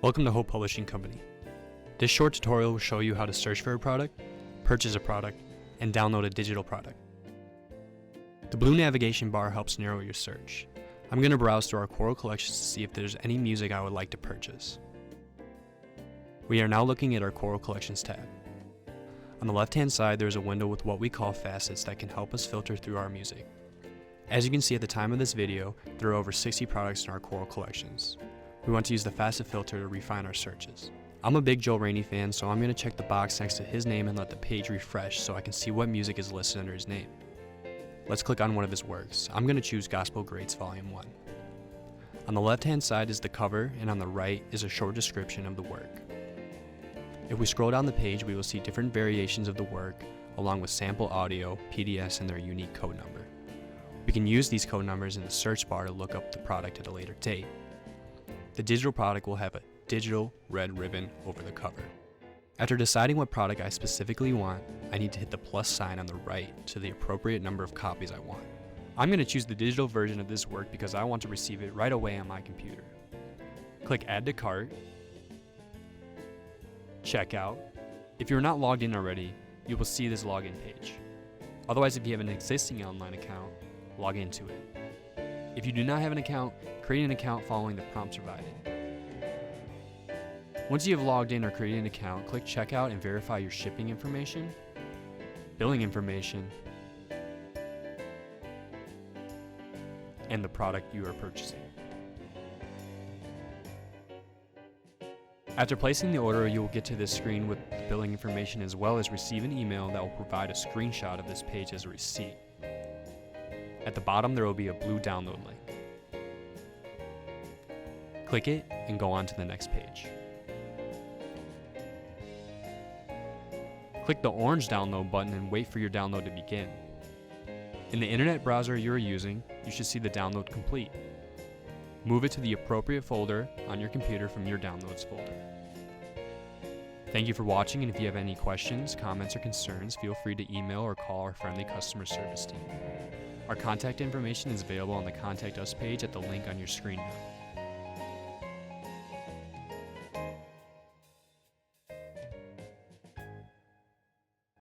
Welcome to Hope Publishing Company. This short tutorial will show you how to search for a product, purchase a product, and download a digital product. The blue navigation bar helps narrow your search. I'm going to browse through our Choral collections to see if there's any music I would like to purchase. We are now looking at our Choral Collections tab. On the left-hand side, there is a window with what we call facets that can help us filter through our music. As you can see at the time of this video, there are over 60 products in our Choral collections. We want to use the facet filter to refine our searches. I'm a big Joe Rainey fan, so I'm going to check the box next to his name and let the page refresh so I can see what music is listed under his name. Let's click on one of his works. I'm going to choose Gospel Greats Volume 1. On the left-hand side is the cover, and on the right is a short description of the work. If we scroll down the page, we will see different variations of the work, along with sample audio, PDFs, and their unique code number. We can use these code numbers in the search bar to look up the product at a later date. The digital product will have a digital red ribbon over the cover. After deciding what product I specifically want, I need to hit the plus sign on the right to the appropriate number of copies I want. I'm going to choose the digital version of this work because I want to receive it right away on my computer. Click Add to Cart, Checkout. If you're not logged in already, you will see this login page. Otherwise, if you have an existing online account, log into it. If you do not have an account, create an account following the prompts provided. Once you have logged in or created an account, click Checkout and verify your shipping information, billing information, and the product you are purchasing. After placing the order, you will get to this screen with the billing information as well as receive an email that will provide a screenshot of this page as a receipt. At the bottom, there will be a blue download link. Click it and go on to the next page. Click the orange download button and wait for your download to begin. In the internet browser you are using, you should see the download complete. Move it to the appropriate folder on your computer from your downloads folder. Thank you for watching, and if you have any questions, comments, or concerns, feel free to email or call our friendly customer service team. Our contact information is available on the Contact Us page at the link on your screen now.